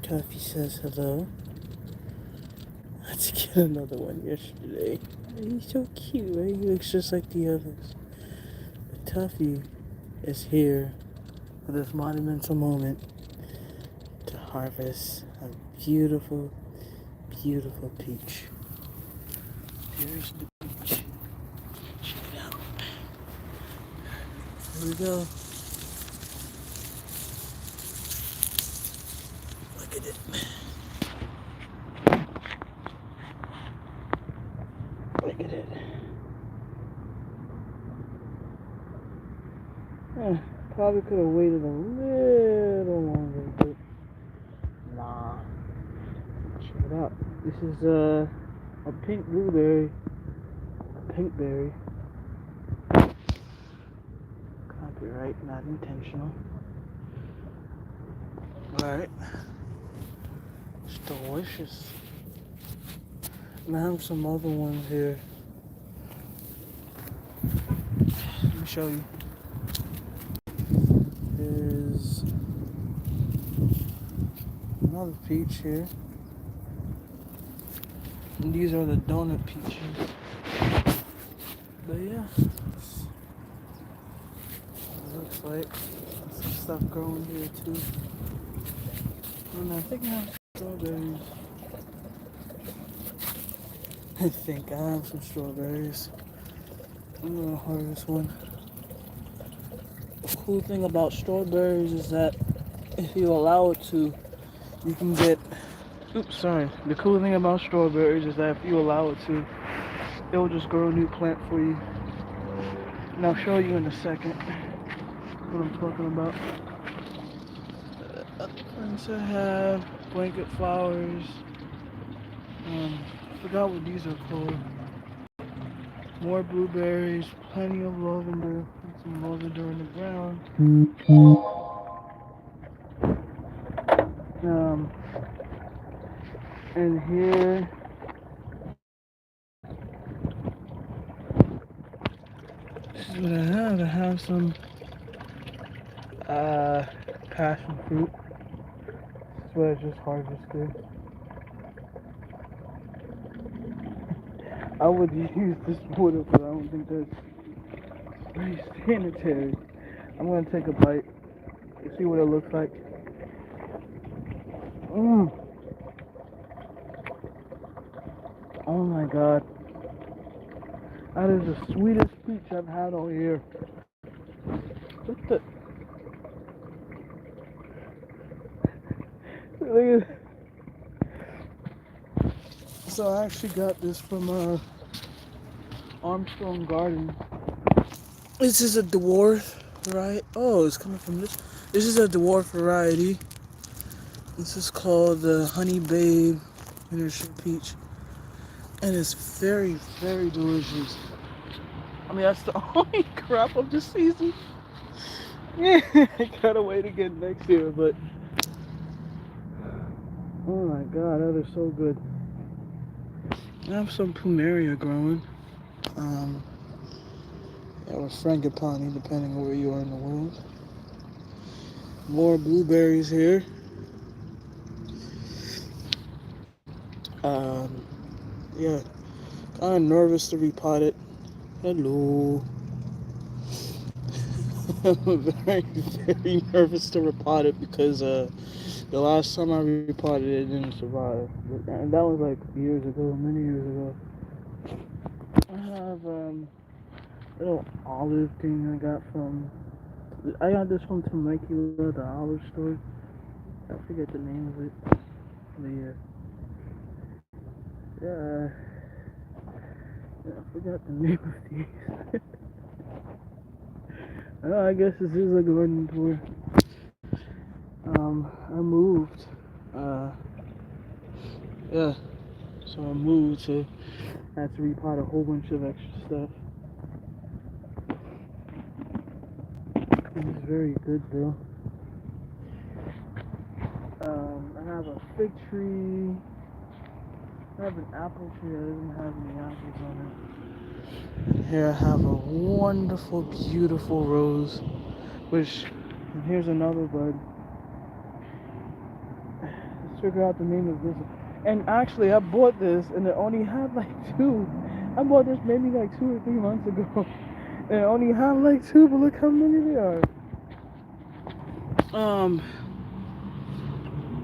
Tuffy says hello. Let's get another one yesterday. He's so cute, right? He looks just like the others. But Tuffy is here for this monumental moment to harvest a beautiful, beautiful peach. Here's the peach. Check it out. Here we go. Look at it. Look at it. Probably could have waited a little longer, but nah. Check it out. This is a pink blueberry, a pink berry. Copyright, not intentional. Alright. It's delicious. And I have some other ones here. Let me show you. There's another peach here. And these are the donut peaches. But yeah, that's what it looks like. There's some stuff growing here too. And I think I have strawberries. I think I have some strawberries. I'm gonna harvest one. The cool thing about strawberries is that if you allow it to, you can get. Oops, sorry. The cool thing about strawberries is that if you allow it to, it will just grow a new plant for you. And I'll show you in a second what I'm talking about. Other plants I have blanket flowers. I forgot what these are called. More blueberries, plenty of lavender. Some lavender in the ground. And here this is what I have. I have some passion fruit. This is what I just harvested. I would use this water, but I don't think that's very sanitary. I'm gonna take a bite and see what it looks like. Oh my god. That is the sweetest peach I've had all year. Look at Look at So I actually got this from Armstrong Garden. This is a dwarf variety. Oh, it's coming from this. This is a dwarf variety. This is called the Honey Babe Miniature Peach. And it's very, very delicious. I mean, that's the only crop of the season. Yeah, I gotta wait again next year, but oh my god, that is so good. I have some plumeria growing. Or frangipani, depending on where you are in the world. More blueberries here. Yeah, kind of nervous to repot it. Hello. I'm very, very nervous to repot it because the last time I repotted it didn't survive. And that was like years ago, many years ago. I have a little olive thing I got this from Temecula, the olive store. I forget the name of it. Yeah, I forgot the name of these. I guess this is a garden tour. I moved. Yeah. So I moved, so I had to repot a whole bunch of extra stuff. It's very good though. I have a fig tree. I have an apple tree that doesn't have any apples on it. Here I have a wonderful, beautiful rose, and here's another bud. This figure out the name of this. And actually, I bought this, and it only had like two. I bought this maybe like 2 or 3 months ago, and it only had like two. But look how many there are.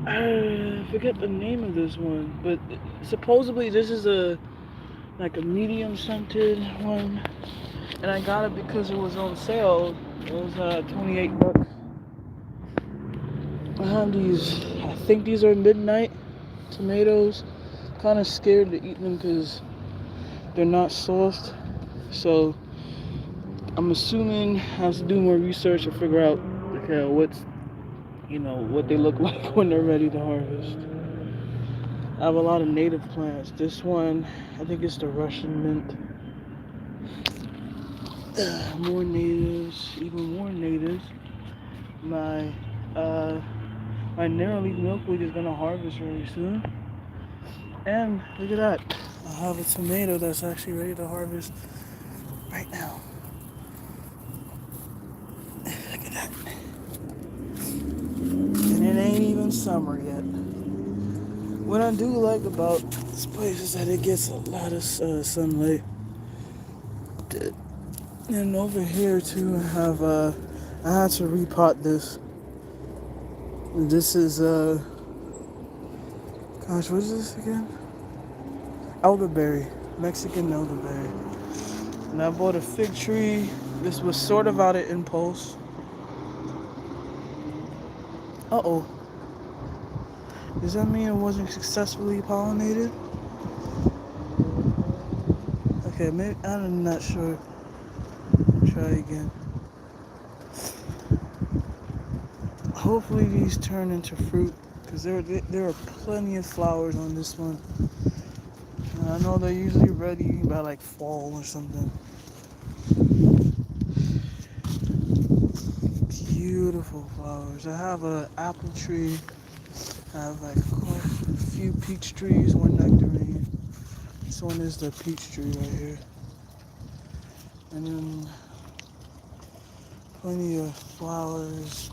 I forget the name of this one, but supposedly this is a like a medium scented one, and I got it because it was on sale. It was $28. I have these. I think these are midnight tomatoes. Kind of scared to eat them because they're not soft. So I'm assuming I have to do more research to figure out what they look like when they're ready to harvest. I have a lot of native plants. This one, I think it's the Russian mint. More natives, even more natives. My narrow leaf milkweed is gonna harvest very soon. And look at that. I have a tomato that's actually ready to harvest right now. Look at that. And it ain't even summer yet. What I do like about this place is that it gets a lot of sunlight. And over here too, I had to repot this. This is gosh, what is this again? Elderberry, Mexican elderberry. And I bought a fig tree. This was sort of out of impulse. Uh-oh. Does that mean it wasn't successfully pollinated? Okay, maybe, I'm not sure. Try again. Hopefully these turn into fruit, because there are plenty of flowers on this one. And I know they're usually ready by like fall or something. Beautiful flowers. I have an apple tree. I have like a few peach trees, one nectarine. This one is the peach tree right here. And then plenty of flowers.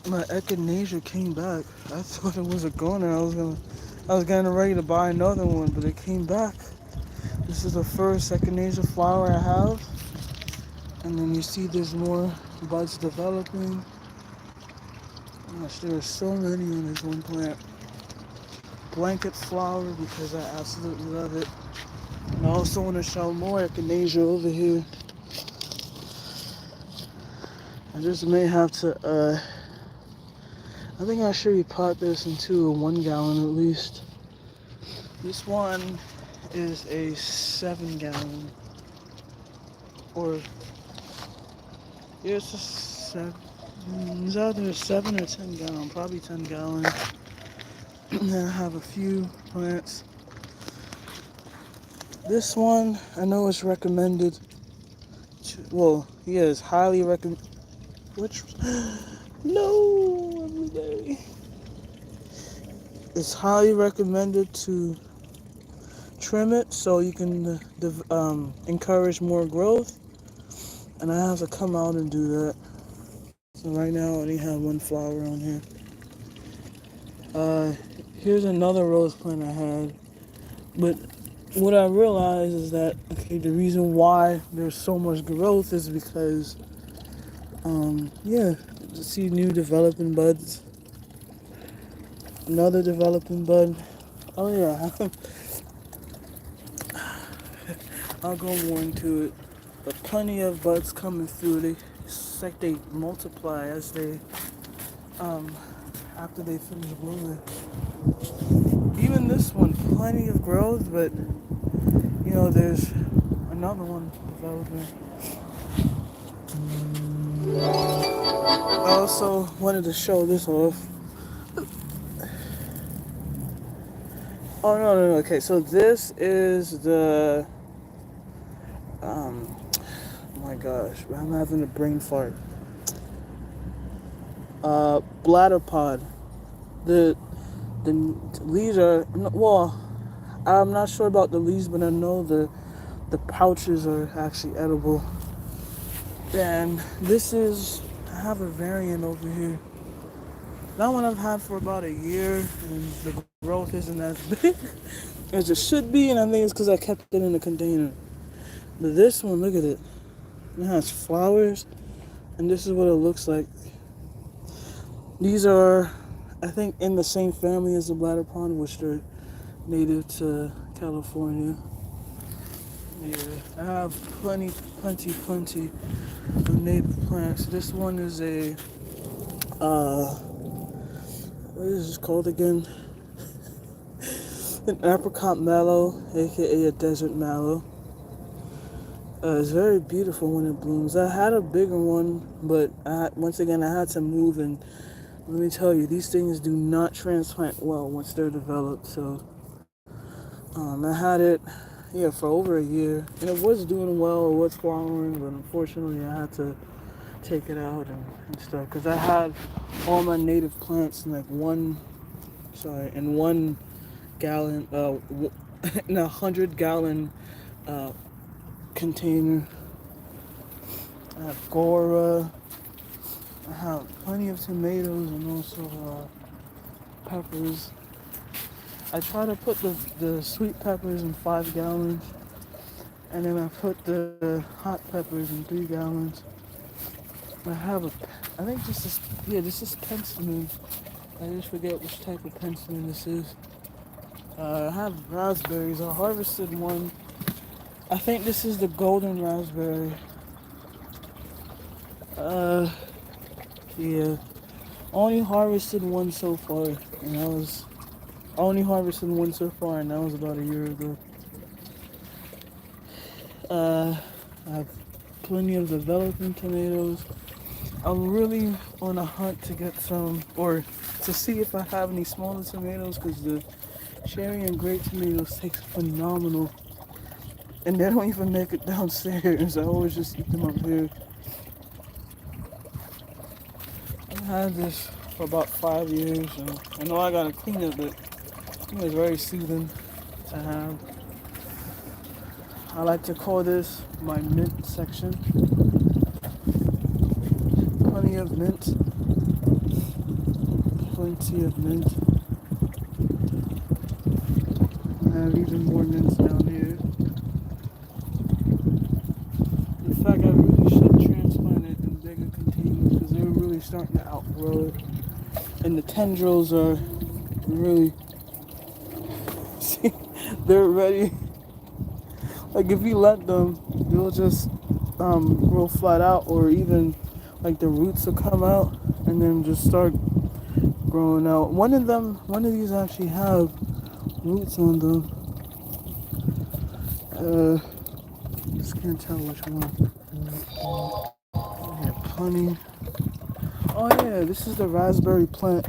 My echinacea came back. I thought it was a goner. I was getting ready to buy another one, but it came back. This is the first echinacea flower I have. And then you see there's more buds developing. Gosh, there are so many on this one plant. Blanket flower, because I absolutely love it. And I also want to show more echinacea over here. I just may have to, I think I should repot this into a 1 gallon at least. This one is a 7 gallon. Or, yeah, it's a 7. It's either a 7 or 10 gallon, probably 10 gallon. And I have a few plants. This one, I know it's recommended. It's highly recommended. Which? No, everybody. It's highly recommended to trim it so you can encourage more growth. And I have to come out and do that. So right now I only have one flower on here. Here's another rose plant I had. But what I realized is that, the reason why there's so much growth is because, to see new developing buds. Another developing bud. Oh yeah, I'll go more into it. But plenty of buds coming through. It's like they multiply as they, after they finish blooming. Even this one, plenty of growth, but there's another one developing. I also wanted to show this off. Oh no, okay, so this is the, oh my gosh, I'm having a brain fart. Bladder pod. The leaves are, well, I'm not sure about the leaves, but I know the pouches are actually edible. And I have a variant over here. That one I've had for about a year, and the growth isn't as big as it should be, and I think it's because I kept it in a container. But this one, look at it. It has flowers, and this is what it looks like. These are, I think, in the same family as the bladder pond, which they're native to California. Yeah, I have plenty of native plants. This one is a, what is this called again? An apricot mallow, aka a desert mallow. It's very beautiful when it blooms. I had a bigger one, but once again, I had to move, and let me tell you, these things do not transplant well once they're developed. So I had it, yeah, for over a year, and it was doing well, it was flowering, but unfortunately, I had to take it out and stuff because I had all my native plants in like in 1 gallon, in a 100-gallon uh, container. I have Gora. I have plenty of tomatoes and also peppers. I try to put the sweet peppers in 5 gallons, and then I put the hot peppers in 3 gallons. I think this is penstemon. I just forget which type of penstemon this is. I have raspberries. I harvested one. I think this is the golden raspberry. Uh, yeah. Only harvested one so far, and that was only harvested one so far, and that was about a year ago. I have plenty of developing tomatoes. I'm really on a hunt to get some, or to see if I have any smaller tomatoes, because the cherry and grape tomatoes taste phenomenal, and they don't even make it downstairs. I always just eat them up here. I've had this for about 5 years, and I know I gotta clean it, but it's very soothing to have. I like to call this my mint section. Plenty of mint. Plenty of mint. I have even more mints down here. In fact, I really should transplant it in bigger containers because they're really starting to outgrow it. And the tendrils are really, see, they're ready. Like if you let them, they'll just grow flat out, or even like the roots will come out and then just start growing out. One of these actually have roots on them. Just can't tell which one. Yeah, plenty. Oh yeah, this is the raspberry plant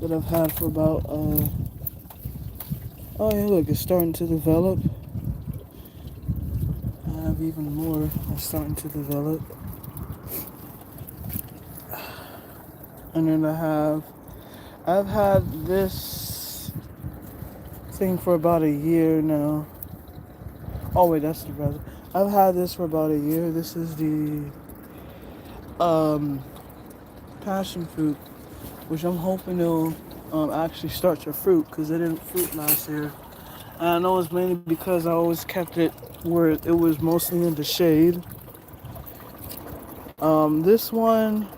that I've had for about. Oh yeah, look, it's starting to develop. I have even more that's starting to develop. And then I've had this thing for about a year now. Oh wait, that's the raspberry. I've had this for about a year. This is the passion fruit, which I'm hoping it'll actually start to fruit because it didn't fruit last year. And I know it's mainly because I always kept it where it was mostly in the shade. This one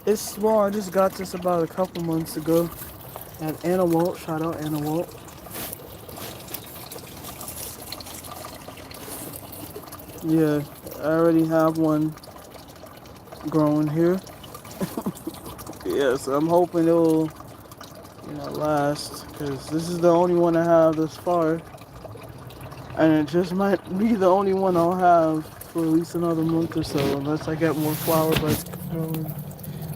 is small. I just got this about a couple months ago at Anna Walt. Shout out Anna Walt. Yeah, I already have one growing here. Yeah, so I'm hoping it'll, last, because this is the only one I have thus far, and it just might be the only one I'll have for at least another month or so, unless I get more flower buds growing.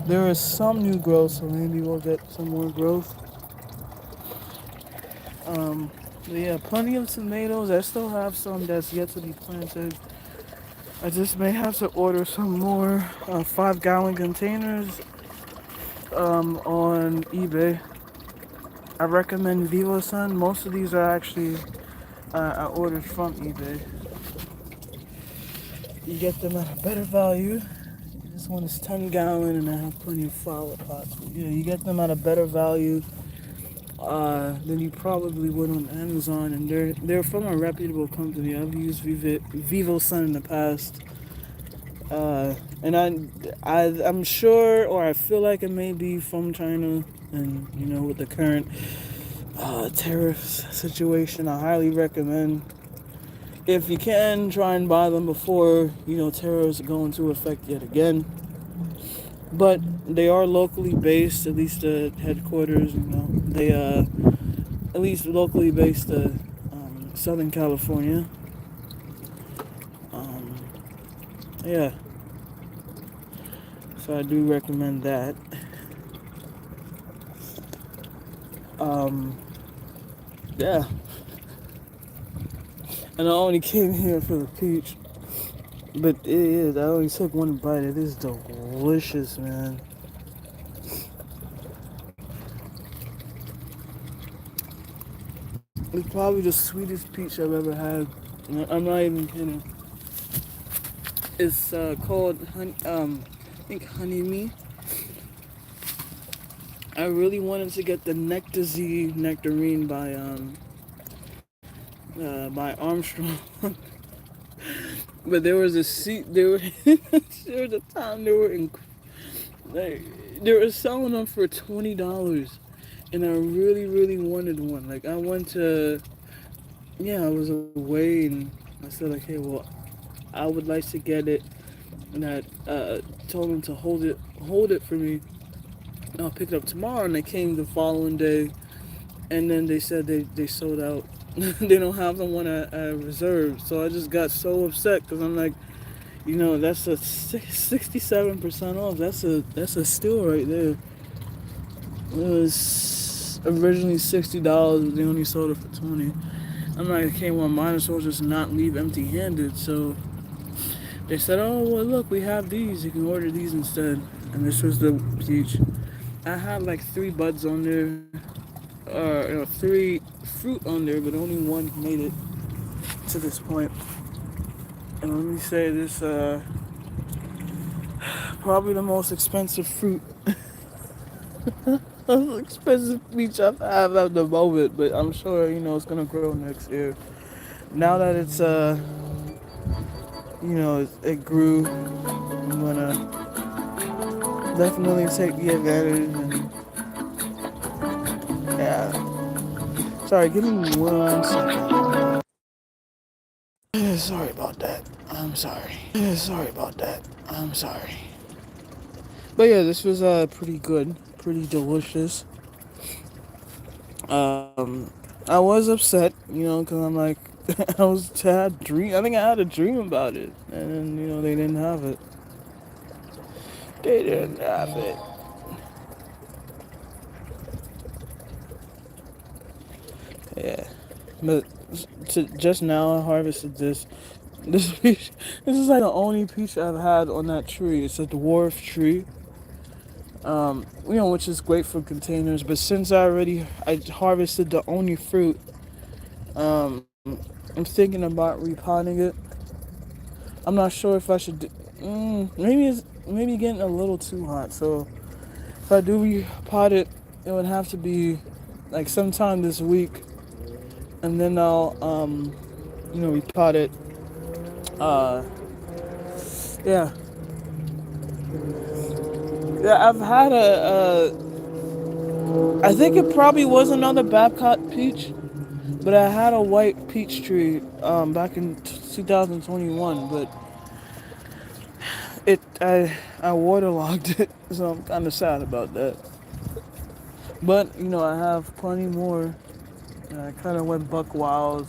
There is some new growth, so maybe we'll get some more growth. But yeah, plenty of tomatoes. I still have some that's yet to be planted. I just may have to order some more 5-gallon containers on eBay. I recommend VivoSun. Most of these are actually I ordered from eBay. You get them at a better value. It's this one is 10 gallon, and I have plenty of flower pots. But yeah, you get them at a better value than you probably would on Amazon, and they're from a reputable company. I've used Vivo Sun in the past, and I'm sure, or I feel like it may be from China, and with the current tariff situation, I highly recommend, if you can, try and buy them before tariffs go into effect yet again. But they are locally based, at least the headquarters. They at least locally based, Southern California. Um, yeah, so I do recommend that. Um, yeah, and I only came here for the peach, but it is. I only took one bite. It is delicious, man. It's probably the sweetest peach I've ever had. I'm not even kidding. It's called I think Honey Me. I really wanted to get the Nectar Z Nectarine by Armstrong, but there was a seat. There was a time like, they were selling them for $20, and I really really wanted one. Like I went to I was away, and I said like, hey, well, I would like to get it, and I told them to hold it for me. I'll pick it up tomorrow, and they came the following day, and then they said they sold out. They don't have the one I reserved, so I just got so upset because I'm like, that's a 67% off. That's a steal right there. It was originally $60, but they only sold it for 20. I'm like, okay, well, might as well just not leave empty-handed. So they said, oh, well, look, we have these. You can order these instead. And this was the peach. I had like 3 buds on there, 3 fruit on there, but only one made it to this point. And let me say this, probably the most expensive fruit, expensive peach I have at the moment, but I'm sure, it's gonna grow next year. Now that it's, it grew, I'm gonna definitely take the advantage, and yeah. Sorry, give me 1 second. Sorry about that. I'm sorry. Sorry about that. I'm sorry. But yeah, this was pretty good, pretty delicious. I was upset, because I'm like, I think I had a dream about it, and then they didn't have it. They didn't have it. Yeah, but just now I harvested this. This peach, this is like the only peach I've had on that tree. It's a dwarf tree. Which is great for containers. But since I harvested the only fruit, um, I'm thinking about repotting it. I'm not sure if I should. Maybe getting a little too hot. So if I do repot it, it would have to be like sometime this week, and then I'll repot it. Uh, yeah. Yeah, I've had I think it probably was another Babcock peach, but I had a white peach tree back in 2021, but I waterlogged it, so I'm kind of sad about that. But I have plenty more. I kind of went buck wild.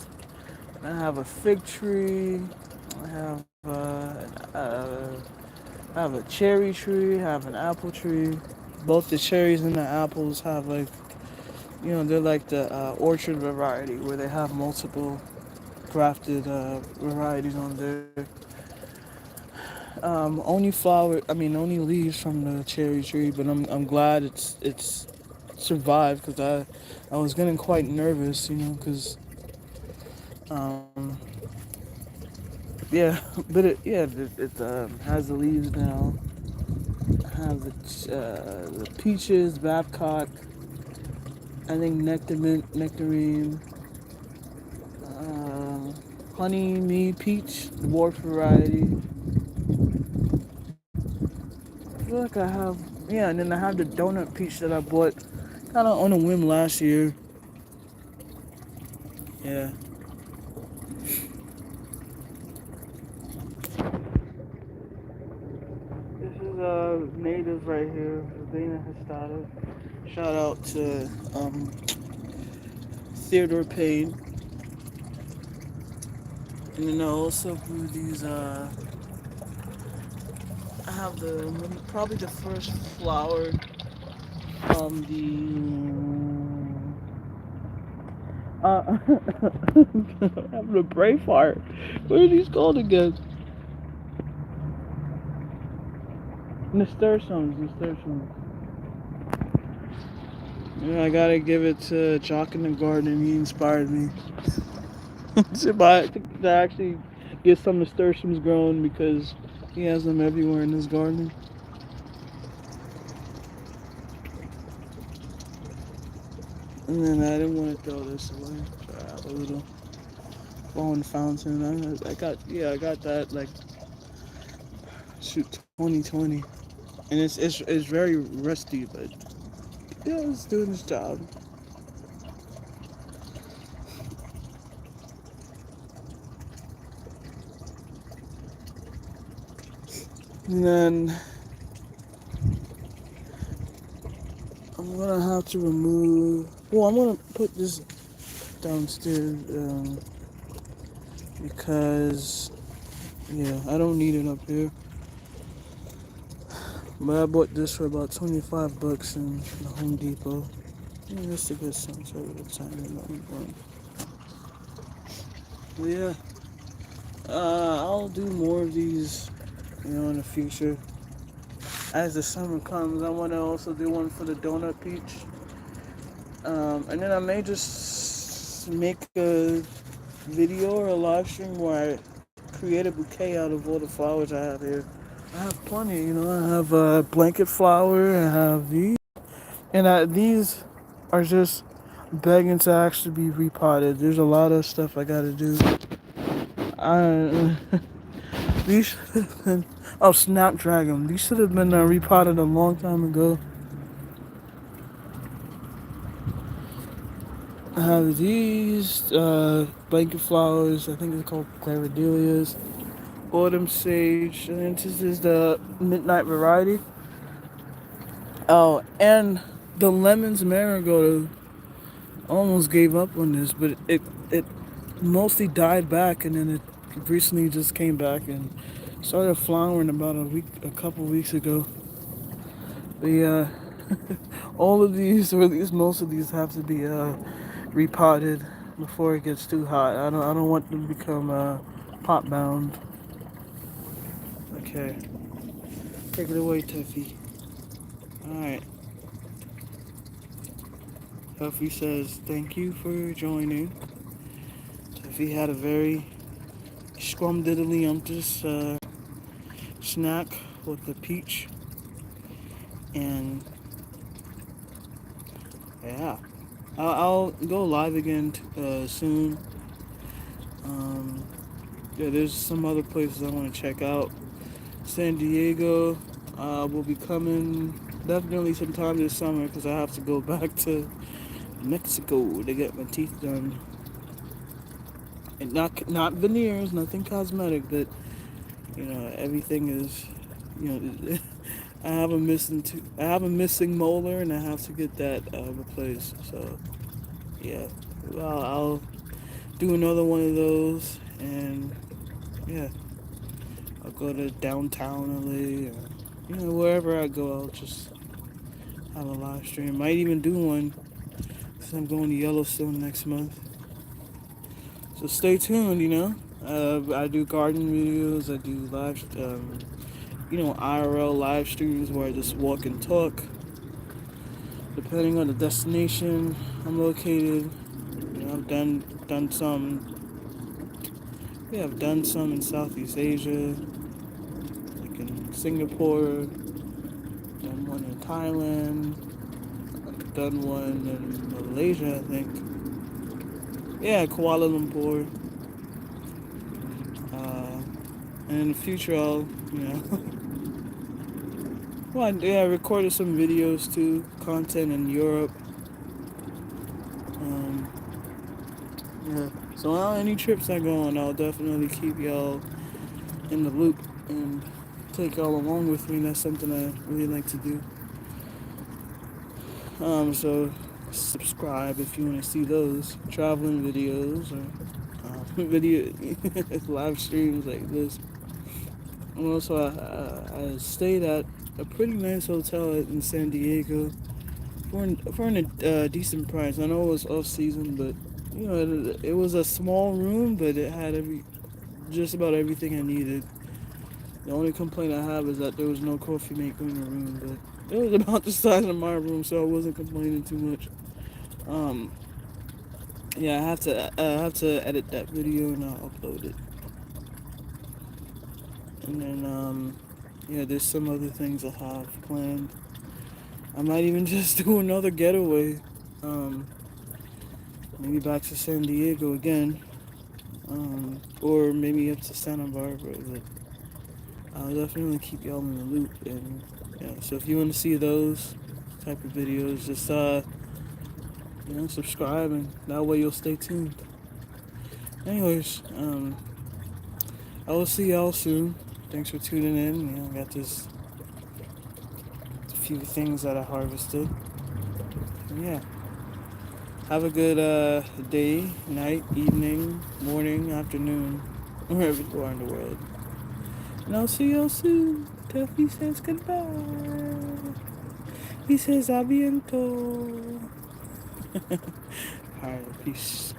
I have a fig tree. I have I have a cherry tree. I have an apple tree. Both the cherries and the apples have like, they're like the orchard variety where they have multiple grafted varieties on there. Only leaves from the cherry tree, but I'm glad it's survived, because I was getting quite nervous, because yeah, but it has the leaves now. have the peaches, Babcock, I think nectarine, honey mead peach, the dwarf variety. I feel like I have, yeah, and then I have the donut peach that I bought kind of on a whim last year. Yeah. This is native right here, Verbena histata. Shout out to Theodore Payne. And then I also grew these. I have probably the first flower from the. I'm having a brain fart. What are these called again? Nasturtiums. Yeah, I gotta give it to Jock in the Garden. He inspired me to actually get some nasturtiums grown because he has them everywhere in his garden. And then I didn't want to throw this away. So I have a little flowing fountain. I got that like shoot 2020, and it's very rusty, but yeah, it's doing its job. And then I'm gonna have to remove. Well, I'm gonna put this downstairs because yeah, I don't need it up here. But I bought this for about 25 bucks in the Home Depot. Yeah, just to get some sort of a tiny little one. But yeah, I'll do more of these, in the future. As the summer comes, I want to also do one for the donut peach. And then I may just make a video or a live stream where I create a bouquet out of all the flowers I have here. I have plenty, I have a blanket flower, I have these, and these are just begging to actually be repotted. There's a lot of stuff I gotta do. These should have been, oh, Snapdragon. These should have been repotted a long time ago. I have these blanket flowers. I think they're called Claridelias. Autumn sage. And this is the midnight variety. Oh, and the lemons marigold. Almost gave up on this, but it mostly died back, and then it recently just came back and started flowering about a couple weeks ago. But yeah, all of these, or at least most of these, have to be repotted before it gets too hot. I don't want them to become pot bound. Okay, take it away, Tuffy. All right. Tuffy says thank you for joining. Tuffy had a very scrumdiddlyumptious snack with the peach, and yeah, I'll go live again soon. Yeah, there's some other places I want to check out. San Diego will be coming definitely sometime this summer because I have to go back to Mexico to get my teeth done. And not veneers, nothing cosmetic, but everything is, I have a missing molar, and I have to get that replaced. So yeah, I'll do another one of those, and yeah, I'll go to downtown LA, or wherever I go. I'll just have a live stream. Might even do one since I'm going to Yellowstone next month. So stay tuned. I do garden videos. I do live, IRL live streams where I just walk and talk. Depending on the destination I'm located, I've done some. Yeah, I've done some in Southeast Asia, like in Singapore, one in Thailand, done one in Malaysia, I think. Yeah, Kuala Lumpur. And in the future, I'll, well, yeah, I recorded some videos too, content in Europe. Um, yeah. So on any trips I go on, I'll definitely keep y'all in the loop and take y'all along with me. That's something I really like to do. So subscribe if you want to see those traveling videos or video live streams like this. And also, I stayed at a pretty nice hotel in San Diego for a decent price. I know it was off season, but it was a small room, but it had just about everything I needed. The only complaint I have is that there was no coffee maker in the room, but it was about the size of my room, so I wasn't complaining too much. Um, yeah, I have to edit that video and I'll upload it. And then yeah, there's some other things I have planned. I might even just do another getaway. Um, maybe back to San Diego again. Or maybe up to Santa Barbara, but I'll definitely keep y'all in the loop. And yeah, so if you want to see those type of videos, just subscribe, and that way you'll stay tuned. Anyways, I will see y'all soon. Thanks for tuning in. I got this few things that I harvested. And yeah, have a good day, night, evening, morning, afternoon, wherever you are in the world. And I'll see y'all soon. Tuffy says goodbye. He says aviento. Alright, peace.